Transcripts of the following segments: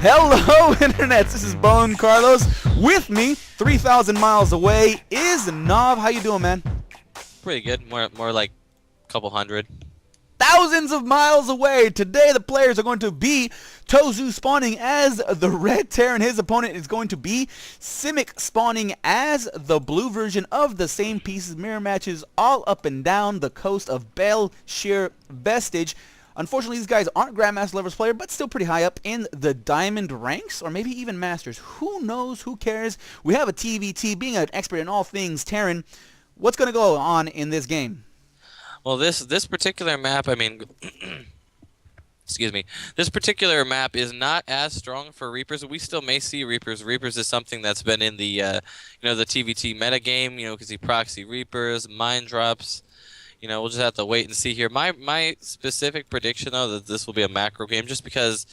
Hello, Internets. This is BoneCarlos. With me, 3,000 miles away, is Nav. How you doing, man? Pretty good. More like a couple hundred. Thousands of miles away. Today, the players are going to be ToZu spawning as the red Terran. His opponent is going to be SimiC spawning as the blue version of the same pieces. Mirror matches all up and down the coast of Bel-Shir Vestige. Unfortunately, these guys aren't Grandmaster levels player, but still pretty high up in the Diamond ranks, or maybe even Masters. Who knows? Who cares? We have a TVT being an expert in all things Terran. What's going to go on in this game? Well, this particular map, I mean, excuse me, this particular map is not as strong for Reapers. We still may see Reapers. Reapers is something that's been in the the TVT meta game. You can see proxy Reapers, mine drops. We'll just have to wait and see here. My specific prediction, though, that this will be a macro game, just because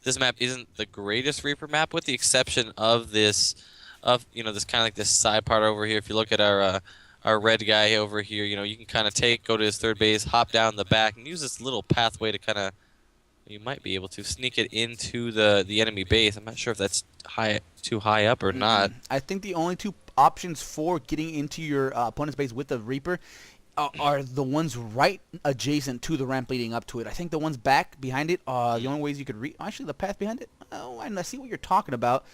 this map isn't the greatest Reaper map, with the exception of this kind of like this side part over here. If you look at our red guy over here, you can kind of go to his third base, hop down the back, and use this little pathway to kind of, you might be able to sneak it into the enemy base. I'm not sure if that's too high up or not. I think the only two options for getting into your opponent's base with the Reaper are the ones right adjacent to the ramp leading up to it. I think the ones back behind it, the only ways you could actually the path behind it. Oh, I see what you're talking about.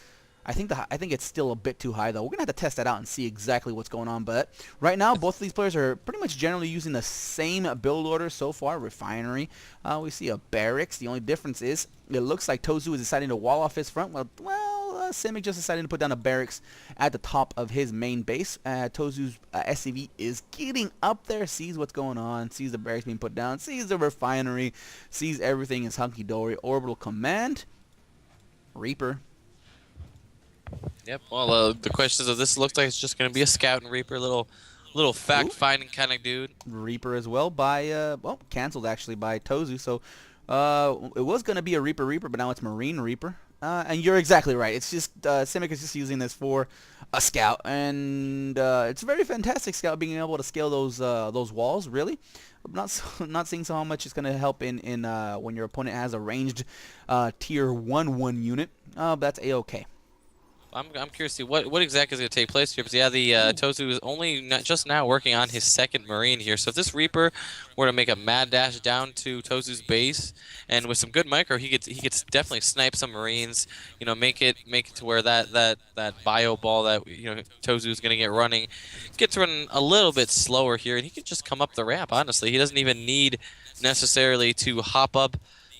I think it's still a bit too high, though. We're gonna have to test that out and see exactly what's going on. But right now, both of these players are pretty much generally using the same build order so far. Refinery. We see a barracks. The only difference is it looks like ToZu is deciding to wall off his front. Well, SimiC just decided to put down a barracks at the top of his main base. ToZu's SCV is getting up there, sees what's going on, sees the barracks being put down, sees the refinery, sees everything is hunky-dory. Orbital command. Reaper. Yep. Well, the question is, this looks like it's just going to be a scout and Reaper, little fact-finding kind of dude. Reaper as well by canceled actually by ToZu. So it was going to be a Reaper, but now it's Marine Reaper. And you're exactly right. It's just SimiC is just using this for a scout, and it's a very fantastic scout, being able to scale those walls. Really, not seeing how much it's going to help in when your opponent has a ranged tier 1 unit. That's a-okay. I'm curious to see what exactly is going to take place here. Because yeah, the ToZu is only just now working on his second Marine here. So if this Reaper were to make a mad dash down to ToZu's base, and with some good micro, he gets definitely snipe some Marines. Make it to where that bio ball that ToZu is going to get running gets running a little bit slower here, and he could just come up the ramp. Honestly, he doesn't even need necessarily to hop up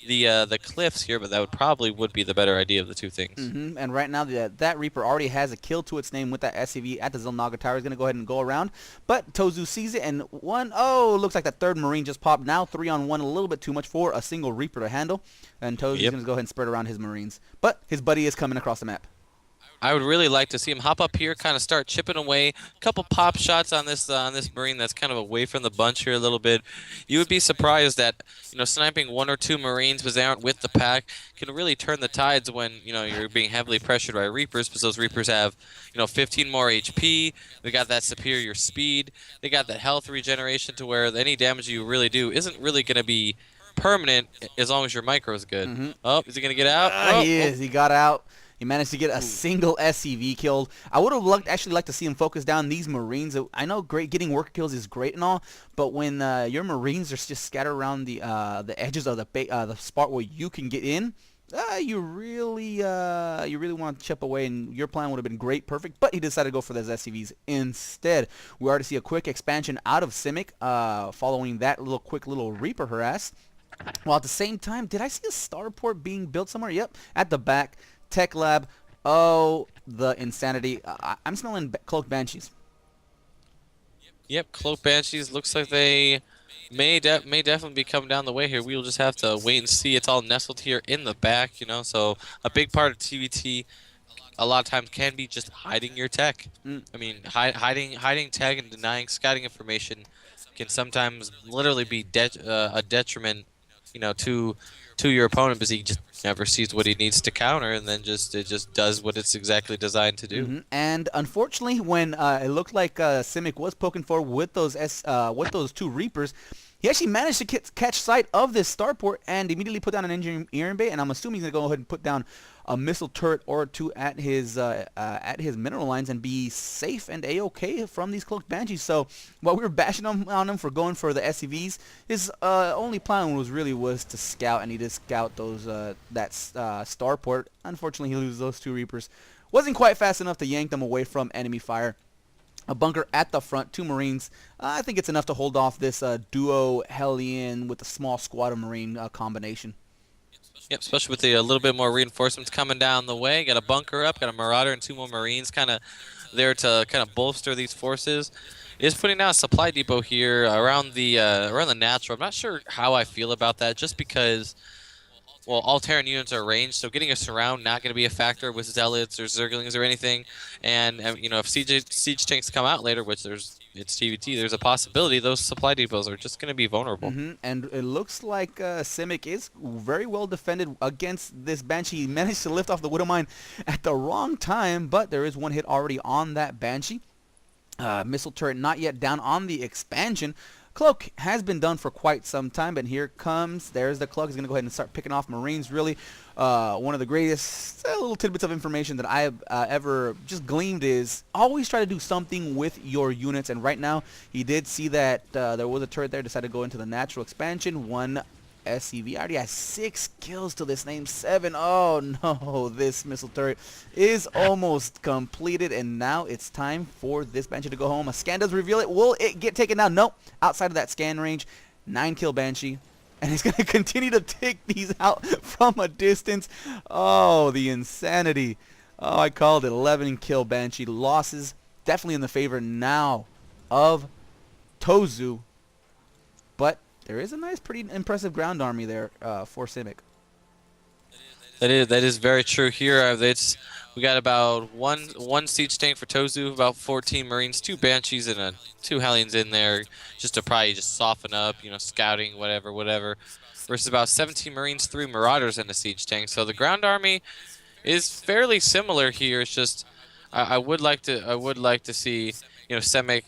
the cliffs here, but that probably would be the better idea of the two things. And right now, that Reaper already has a kill to its name with that SCV at the Zilnaga Tower. He's going to go ahead and go around, but ToZu sees it, and looks like that third Marine just popped. Now 3-on-1, a little bit too much for a single Reaper to handle, and ToZu's going to go ahead and spread around his Marines. But his buddy is coming across the map. I would really like to see him hop up here, kind of start chipping away. A couple pop shots on this Marine that's kind of away from the bunch here a little bit. You would be surprised that sniping 1 or 2 Marines because they aren't with the pack can really turn the tides when you're being heavily pressured by Reapers, because those Reapers have 15 more HP. They got that superior speed. They got that health regeneration to where any damage you really do isn't really going to be permanent as long as your micro is good. Oh, is he going to get out? He is. He got out. He managed to get a single SCV killed. I would have actually liked to see him focus down these Marines. I know getting worker kills is great and all, but when your Marines are just scattered around the edges of the spot where you can get in, you really want to chip away, and your plan would have been great, perfect. But he decided to go for those SCVs instead. We already see a quick expansion out of SimiC following that quick little Reaper harass. While at the same time, did I see a starport being built somewhere? Yep, at the back. Tech Lab. Oh, the insanity. I'm smelling Cloaked Banshees. Yep, Cloaked Banshees. Looks like they may definitely be coming down the way here. We'll just have to wait and see. It's all nestled here in the back, so a big part of TVT a lot of times can be just hiding your tech. I mean, hiding tech and denying scouting information can sometimes literally be a detriment, to to your opponent because he just never sees what he needs to counter, and then it just does what it's exactly designed to do. And unfortunately, when it looked like SimiC was poking forward with those two Reapers, he actually managed to catch sight of this starport and immediately put down an engineering bay. And I'm assuming he's gonna go ahead and put down a missile turret or two at his mineral lines and be safe and a-okay from these cloaked banshees. So while we were bashing on him for going for the SCVs, his only plan was to scout, and he did scout those starport. Unfortunately, he loses those two Reapers. Wasn't quite fast enough to yank them away from enemy fire. A bunker at the front, two Marines. I think it's enough to hold off this duo Hellion with a small squad of Marine combination. Yep, especially with the a little bit more reinforcements coming down the way. Got a bunker up, got a Marauder and two more Marines kind of there to kind of bolster these forces. Is putting down a supply depot here around the natural. I'm not sure how I feel about that, just because, well, all Terran units are ranged, so getting a surround not going to be a factor with Zealots or Zerglings or anything. And you know, if siege tanks come out later, which it's TVT, there's a possibility those supply depots are just going to be vulnerable. And it looks like SimiC is very well defended against this Banshee. He managed to lift off the Widow Mine at the wrong time, but there is one hit already on that Banshee. Missile turret not yet down on the expansion. Cloak has been done for quite some time, but here comes, there's the Cloak. He's going to go ahead and start picking off Marines, really. One of the greatest little tidbits of information that I have ever just gleaned is always try to do something with your units, and right now he did see that there was a turret there, decided to go into the natural expansion. One SCV already has 6 kills to this name 7. Oh no, this missile turret is almost completed, and now it's time for this Banshee to go home. A scan does reveal it. Will it get taken down? Nope. Outside of that scan range. 9 kill Banshee, and he's going to continue to take these out from a distance. Oh, the insanity. Oh, I called it. 11 kill Banshee. Losses definitely in the favor now of ToZu, but there is a nice, pretty impressive ground army there for SimiC. That is very true here. We got about one siege tank for ToZu, about 14 Marines, 2 Banshees, and 2 Hellions in there, just to probably just soften up, you know, scouting, whatever. Versus about 17 Marines, 3 Marauders, and a siege tank. So the ground army is fairly similar here. It's just I would like to see, you know, SimiC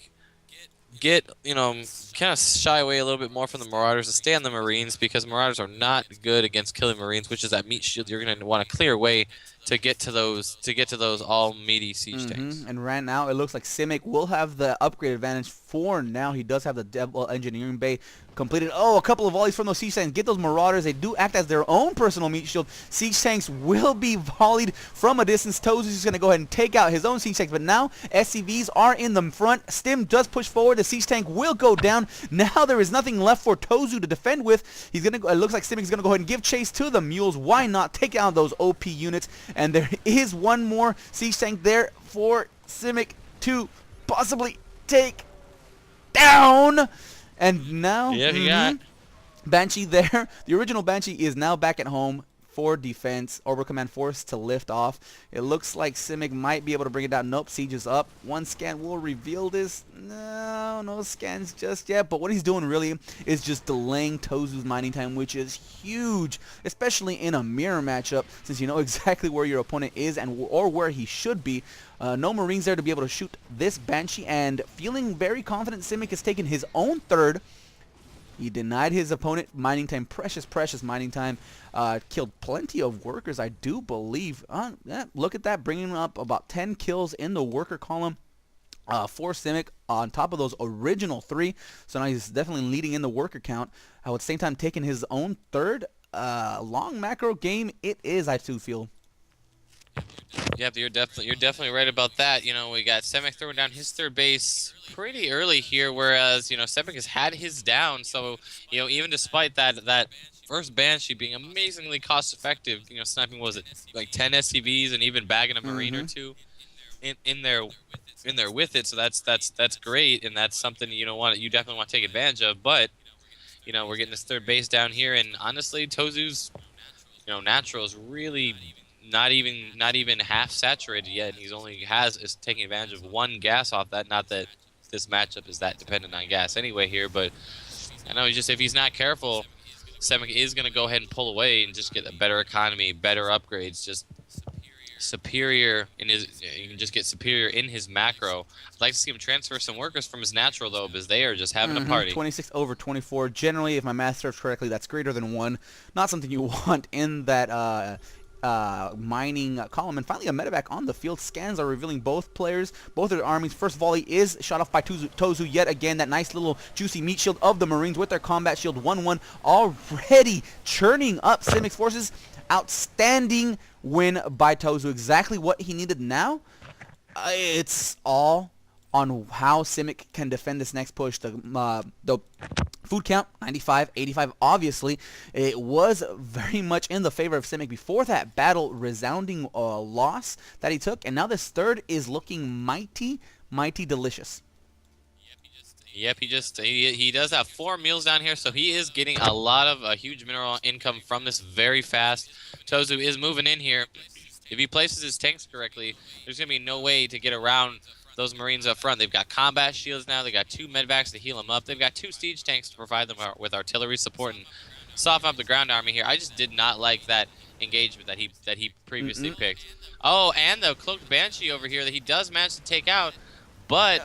get, you know, kind of shy away a little bit more from the Marauders and stay on the Marines, because Marauders are not good against killing Marines, which is that meat shield. You're going to want to clear away to get to those all meaty siege tanks. And right now it looks like SimiC will have the upgrade advantage for now. He does have the Devil Engineering Bay completed. Oh, a couple of volleys from those siege tanks. Get those Marauders. They do act as their own personal meat shield. Siege tanks will be volleyed from a distance. ToZu is going to go ahead and take out his own siege tanks, but now SCVs are in the front. Stim does push forward. The siege tank will go down. Now there is nothing left for ToZu to defend with. He's gonna. It looks like SimiC is going to go ahead and give chase to the mules. Why not take out those OP units? And there is one more siege tank there for SimiC to possibly take down. And now, Yeah, he got Banshee there. The original Banshee is now back at home for defense. Orbital Command forced to lift off. It looks like SimiC might be able to bring it down. Nope, siege is up. One scan will reveal this. No scans just yet. But what he's doing really is just delaying ToZu's mining time, which is huge, especially in a mirror matchup, since you know exactly where your opponent is or where he should be. No Marines there to be able to shoot this Banshee, and feeling very confident SimiC has taken his own third. He denied his opponent mining time, precious mining time. Killed plenty of workers, I do believe. Yeah, look at that, bringing up about 10 kills in the worker column for SimiC on top of those original 3. So now he's definitely leading in the worker count. At the same time, taking his own third. Long macro game it is, I too feel. Yep, you're definitely right about that. You know, we got SimiC throwing down his third base pretty early here, whereas, you know, SimiC has had his down. So, you know, even despite that first Banshee being amazingly cost effective, you know, sniping, was it like 10 SCVs and even bagging a Marine or 2 in there with it. So that's great, and that's something you definitely want to take advantage of. But, you know, we're getting this third base down here, and honestly, ToZu's, you know, natural is really not even half saturated yet, and is taking advantage of 1 gas off that. Not that this matchup is that dependent on gas anyway here, but I know if he's not careful, SimiC is going to go ahead and pull away and just get a better economy, better upgrades, just superior in his. You can just get superior in his macro. I'd like to see him transfer some workers from his natural though, because they are just having a party. 26 over 24. Generally, if my math serves correctly, that's greater than 1. Not something you want in that mining column. And finally, a medevac on the field. Scans are revealing both players, both of their armies. First volley is shot off by ToZu yet again. That nice little juicy meat shield of the Marines with their combat shield 1-1 already churning up SimiC's forces. Outstanding win by ToZu. Exactly what he needed now. It's all on how SimiC can defend this next push. The food count, 95, 85. Obviously, it was very much in the favor of SimiC before that battle, resounding loss that he took. And now this third is looking mighty, mighty delicious. Yep, he does have 4 meals down here, so he is getting a lot of huge mineral income from this very fast. ToZu is moving in here. If he places his tanks correctly, there's going to be no way to get around those Marines up front. They've got combat shields now. They've got 2 medvacs to heal them up. They've got 2 siege tanks to provide them with artillery support and soften up the ground army here. I just did not like that engagement that he previously picked. Oh, and the cloaked banshee over here that he does manage to take out, but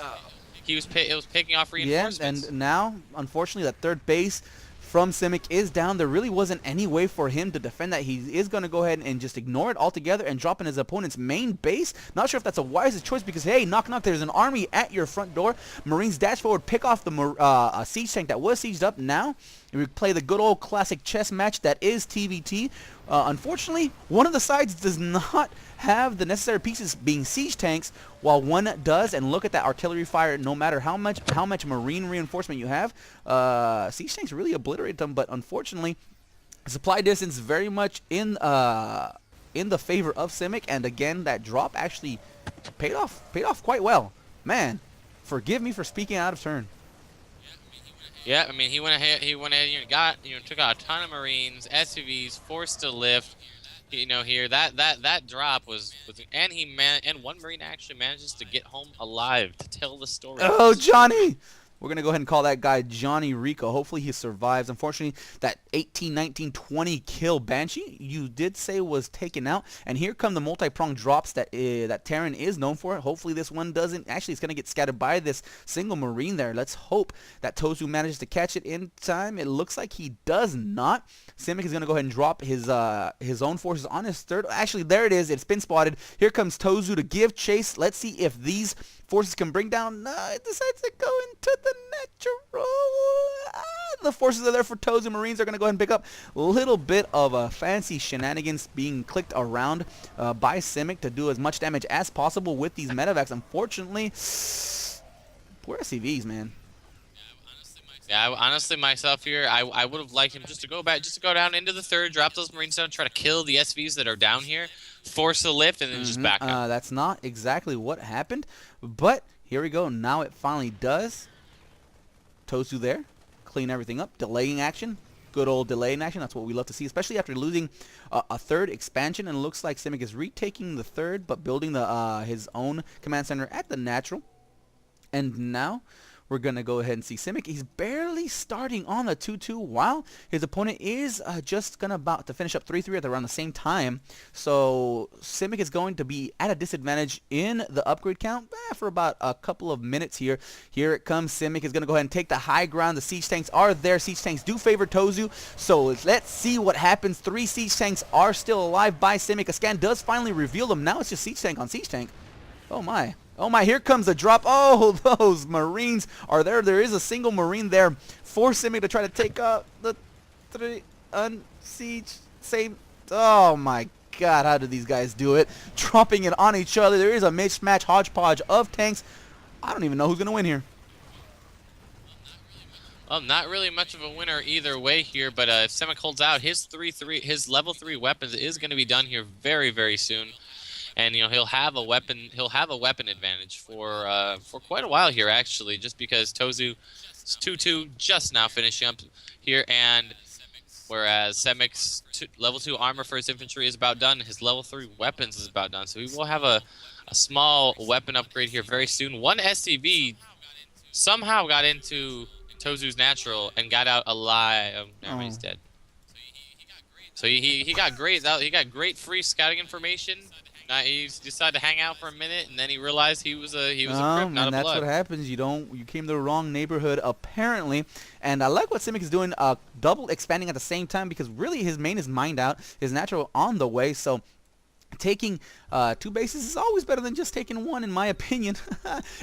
it was picking off reinforcements. Yeah, and now, unfortunately, that third base from SimiC is down. There really wasn't any way for him to defend that. He is going to go ahead and just ignore it altogether and drop in his opponent's main base. Not sure if that's a wisest choice because, hey, knock, knock, there's an army at your front door. Marines dash forward, pick off the siege tank that was sieged up. Now, we play the good old classic chess match that is TVT. Unfortunately, one of the sides does not have the necessary pieces being siege tanks, while one does. And look at that artillery fire. No matter how much Marine reinforcement you have, siege tanks really obliterate them. But unfortunately, supply distance very much in the favor of SimiC. And again, that drop actually paid off quite well. Man, forgive me for speaking out of turn. Yeah, I mean, he went ahead, took out a ton of Marines, SUVs, forced to lift. Here that drop was and one Marine actually manages to get home alive to tell the story. Oh, Johnny! We're going to go ahead and call that guy Johnny Rico. Hopefully he survives. Unfortunately, that 18, 19, 20 kill Banshee you did say was taken out. And here come the multi-pronged drops that Terran is known for. Hopefully this one doesn't. Actually, it's going to get scattered by this single Marine there. Let's hope that ToZu manages to catch it in time. It looks like he does not. SimiC is going to go ahead and drop his own forces on his third. Actually, there it is. It's been spotted. Here comes ToZu to give chase. Let's see if these forces can bring down. No, it decides to go into the natural. The forces are there for ToZu. Marines are going to go ahead and pick up a little bit of fancy shenanigans being clicked around by SimiC to do as much damage as possible with these medevacs. Unfortunately, poor SCVs, man. Yeah, honestly, myself here, I would have liked him just to go down into the third, drop those Marines down, try to kill the SVs that are down here, force a lift, and then just back up. That's not exactly what happened, but here we go. Now it finally does. ToZu there, clean everything up, delaying action. Good old delaying action. That's what we love to see, especially after losing a third expansion. And it looks like SimiC is retaking the third, but building his own command center at the natural. And now we're going to go ahead and see SimiC. He's barely starting on the 2-2 while his opponent is just about to finish up 3-3 at around the same time. So SimiC is going to be at a disadvantage in the upgrade count for about a couple of minutes here. Here it comes. SimiC is going to go ahead and take the high ground. The siege tanks are there. Siege tanks do favor ToZu. So let's see what happens. 3 siege tanks are still alive by SimiC. A scan does finally reveal them. Now it's just siege tank on siege tank. Oh my. Oh my, here comes a drop. Oh, those Marines are there. There is a single Marine there for SimiC to try to take out the 3 unsiege same. Oh my God, how did these guys do it? Dropping it on each other. There is a mismatch hodgepodge of tanks. I don't even know who's going to win here. Well, not really much of a winner either way here, but if SimiC holds out, his level 3 weapons is going to be done here very, very soon. And he'll have a weapon advantage for quite a while here actually, just because ToZu's 2-2 just now finishing up here, and whereas SimiC's level 2 armor for his infantry is about done, his level 3 weapons is about done. So we will have a small weapon upgrade here very soon. One SCV somehow got into ToZu's natural and got out alive. Oh, now he's dead. So he got great free scouting information. He decided to hang out for a minute, and then he realized he was a Crip, not a And that's what Blood. happens. You came to the wrong neighborhood apparently. And I like what SimiC is doing, double expanding at the same time because really his main is mined out, his natural on the way. So taking 2 bases is always better than just taking 1, in my opinion.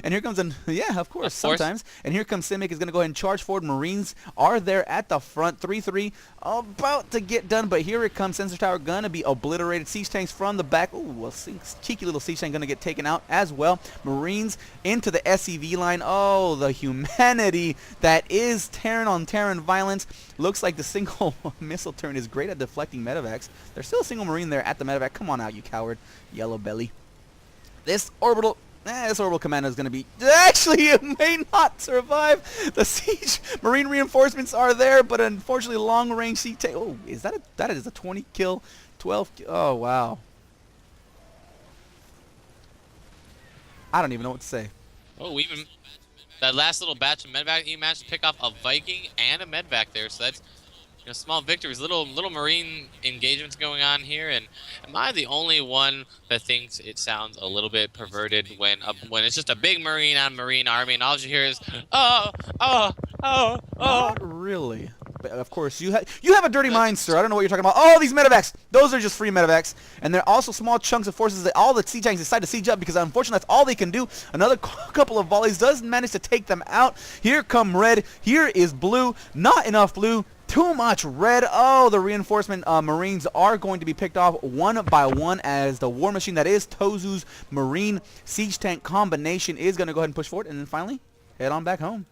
And here comes yeah, of course, sometimes. And here comes SimiC is going to go ahead and charge forward. Marines are there at the front. 3-3 about to get done, but here it comes. Sensor tower going to be obliterated. Siege tanks from the back. Ooh, well, cheeky little siege tank going to get taken out as well. Marines into the SCV line. Oh, the humanity that is Terran on Terran violence. Looks like the single missile turn is great at deflecting medevacs. There's still a single Marine there at the medevac. Come on out, you coward. Yellow belly. This orbital commando is going to be... Actually, it may not survive. The siege Marine reinforcements are there, but unfortunately, long-range siege tank... Oh, that is a 20 kill, 12 kill... Oh, wow. I don't even know what to say. Oh, even that last little batch of medvac, he managed to pick off a Viking and a medvac there. So that's small victories, little Marine engagements going on here. And am I the only one that thinks it sounds a little bit perverted when it's just a big Marine on Marine army, and all you hear is Not really. But of course, you have a dirty mind, sir. I don't know what you're talking about. Oh, these medevacs. Those are just free medevacs. And they're also small chunks of forces that all the siege tanks decide to siege up because unfortunately that's all they can do. Another couple of volleys does manage to take them out. Here come red. Here is blue. Not enough blue. Too much red. Oh, the reinforcement Marines are going to be picked off one by one as the war machine that is ToZu's Marine siege tank combination is going to go ahead and push forward. And then finally, head on back home.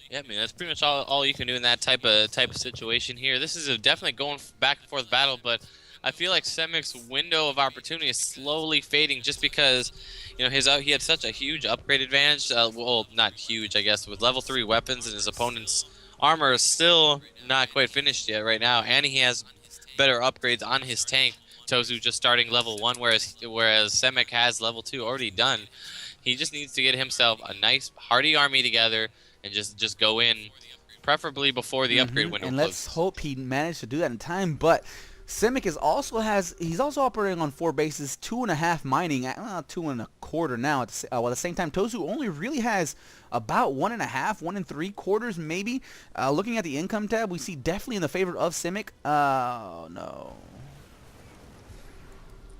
Yeah, I mean that's pretty much all you can do in that type of situation here. This is definitely going back and forth battle, but I feel like SimiC's window of opportunity is slowly fading just because he had such a huge upgrade advantage. Well, not huge, I guess, with level 3 weapons, and his opponent's armor is still not quite finished yet right now, and he has better upgrades on his tank. ToZu just starting level 1, whereas SimiC has level 2 already done. He just needs to get himself a nice hardy army together and just go in, preferably before the upgrade window and closes. let's hope he managed to do that in time. But SimiC he's also operating on 4 bases, 2.5 mining, 2.25 now. While at the same time, ToZu only really has about 1.5, 1 3/4 maybe. Looking at the income tab, we see definitely in the favor of SimiC. Oh no.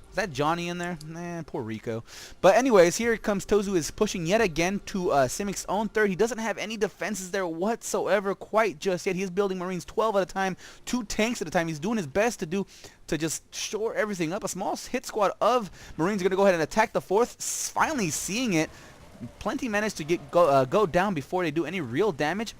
Is that Johnny in there? Nah, poor Rico. But anyways, here comes ToZu is pushing yet again to SimiC's own third. He doesn't have any defenses there whatsoever quite just yet. He is building Marines 12 at a time, 2 tanks at a time. He's doing his best to just shore everything up. A small hit squad of Marines are going to go ahead and attack the 4th. Finally seeing it. Plenty managed to go down before they do any real damage.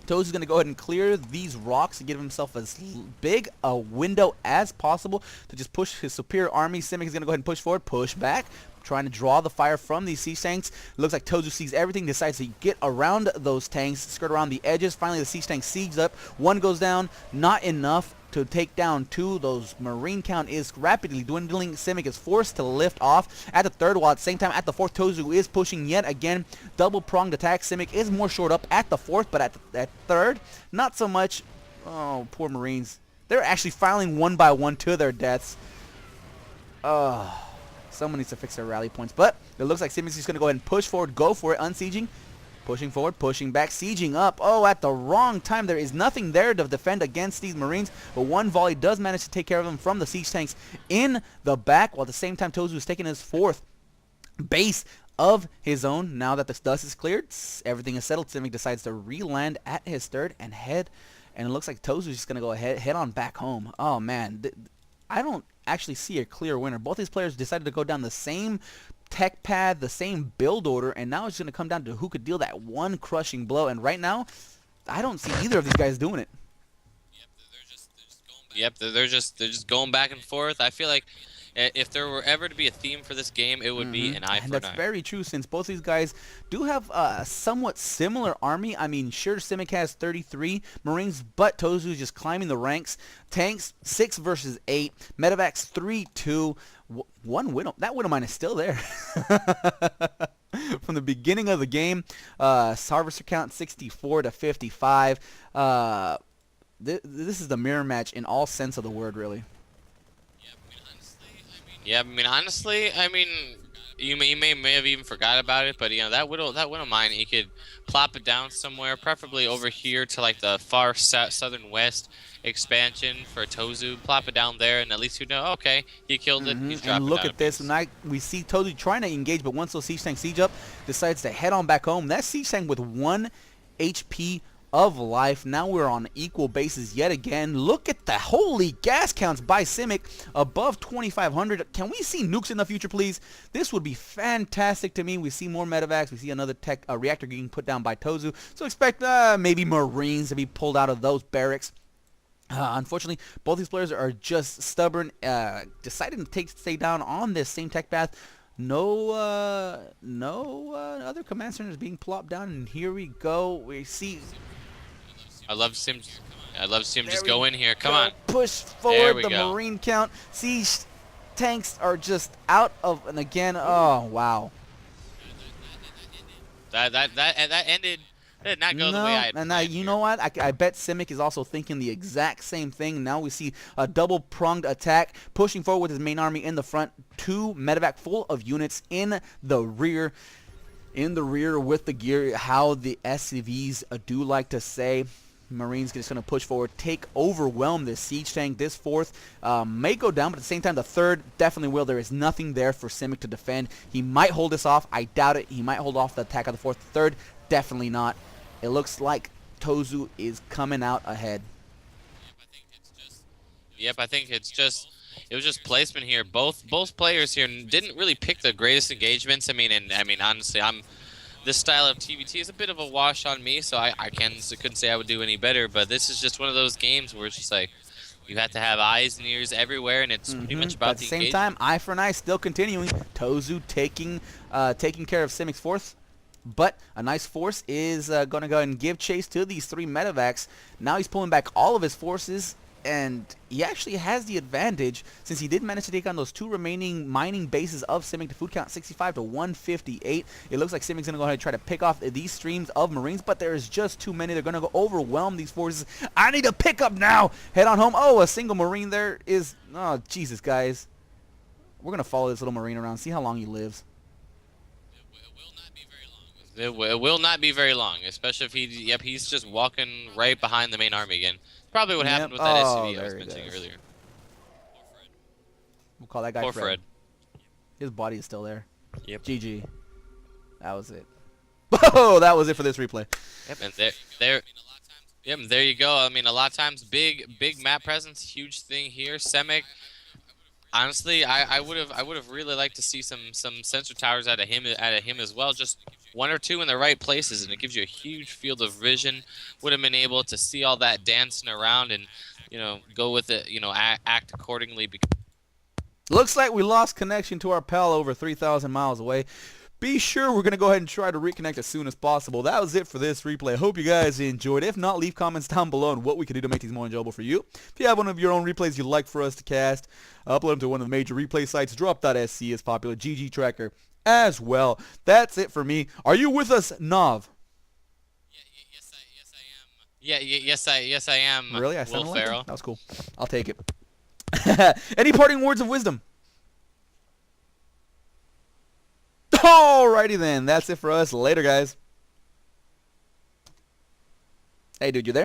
ToZu's going to go ahead and clear these rocks to give himself as big a window as possible to just push his superior army. SimiC is going to go ahead and push forward, push back, trying to draw the fire from these siege tanks. Looks like ToZu sees everything, decides to get around those tanks, skirt around the edges. Finally, the siege tank sieges up. 1 goes down, not enough to take down 2. Those Marine count is rapidly dwindling. SimiC is forced to lift off at the 3rd, while at the same time at the 4th, ToZu is pushing yet again. Double-pronged attack. SimiC is more shored up at the 4th, but at 3rd, not so much. Oh, poor Marines. They're actually filing 1 by 1 to their deaths. Someone needs to fix their rally points, but it looks like SimiC is going to go ahead and push forward, go for it, unsieging. Pushing forward, pushing back, sieging up. Oh, at the wrong time. There is nothing there to defend against these Marines, but 1 volley does manage to take care of them from the siege tanks in the back, while at the same time ToZu is taking his 4th base of his own. Now that the dust is cleared, everything is settled, SimiC decides to re-land at his 3rd and head, and it looks like ToZu is just going to go ahead, head on back home. Oh, man. I don't actually see a clear winner. Both these players decided to go down the same tech pad, the same build order, and now it's going to come down to who could deal that one crushing blow. And right now, I don't see either of these guys doing it. They're just going back and forth. I feel like if there were ever to be a theme for this game, it would be an eye for an eye. That's very true, since both these guys do have a somewhat similar army. I mean, sure, SimiC has 33 Marines, but ToZu is just climbing the ranks. Tanks, 6 versus 8. Medevacs, 3-2. 1 Widow. That Widow mine is still there. From the beginning of the game, harvester count 64 to 55. This is the mirror match in all sense of the word, really. Yeah, I mean, honestly, I mean, you may have even forgot about it, but that widow mine, you could plop it down somewhere, preferably over here to like the far southern west expansion for ToZu. Plop it down there, and at least you know, okay, he killed it. He's And dropping look down a at this. piece. We see ToZu trying to engage, but once those siege tanks siege up, decides to head on back home. That siege tank with 1 HP of life. Now we're on equal bases yet again. Look at the holy gas counts by SimiC above 2,500. Can we see nukes in the future, please? This would be fantastic to me. We see more medevacs. We see another reactor getting put down by ToZu. So expect maybe Marines to be pulled out of those barracks. Unfortunately, both these players are just stubborn, deciding to stay down on this same tech path. No other command centers being plopped down, and here we go. We see. I love Sim. I love Sim. There Just we go in here. Come go. on. Push There forward we the go. Marine count. Siege tanks are just out of, and again, oh wow. That ended. That did not go the way I No, had and planned you here. know what? I bet SimiC is also thinking the exact same thing. Now we see a double-pronged attack, pushing forward with his main army in the front, 2 medevac full of units in the rear. In the rear with the gear, how the SCVs do like to say. Marines just going to push forward, overwhelm this siege tank. This 4th may go down, but at the same time, the 3rd definitely will. There is nothing there for SimiC to defend. He might hold this off. I doubt it. He might hold off the attack of the 4th. 3rd, definitely not. It looks like ToZu is coming out ahead. Yep, I think it was just placement here. Both players here didn't really pick the greatest engagements. I mean, honestly, this style of TVT is a bit of a wash on me, so I couldn't say I would do any better. But this is just one of those games where it's just like you have to have eyes and ears everywhere, and it's pretty much But about at the the same engagement. time, eye for an eye still continuing. ToZu taking care of SimiC's 4th. But a nice force is going to go ahead and give chase to these 3 medevacs. Now he's pulling back all of his forces, and he actually has the advantage since he did manage to take on those 2 remaining mining bases of SimiC. The food count 65 to 158. It looks like SimiC's going to go ahead and try to pick off these streams of Marines, but there's just too many. They're going to go overwhelm these forces. I need to pick up now. Head on home. Oh, a single Marine there is... Oh, Jesus, guys. We're going to follow this little Marine around, see how long he lives. It will not be very long, especially if he's just walking right behind the main army again. Probably what happened with that SCV I was mentioning earlier. We'll call that guy Poor Fred. Fred. His body is still there. Yep. GG. That was it. Oh, that was it for this replay. Yep, and there you go. I mean, a lot of times, big map presence, huge thing here. SemiC. Honestly, I would have really liked to see some sensor towers out of him as well. Just 1 or 2 in the right places, and it gives you a huge field of vision. Would have been able to see all that dancing around and go with it. Act accordingly. Looks like we lost connection to our pal over 3,000 miles away. Be sure we're going to go ahead and try to reconnect as soon as possible. That was it for this replay. Hope you guys enjoyed. If not, leave comments down below on what we can do to make these more enjoyable for you. If you have one of your own replays you'd like for us to cast, upload them to one of the major replay sites. Drop.sc is popular. GG Tracker as well. That's it for me. Are you with us, Nav? Yes, I am. Really? I Will sounded like Ferrell. that? That was cool. I'll take it. Any parting words of wisdom? Alrighty then. That's it for us. Later, guys. Hey, dude, you there?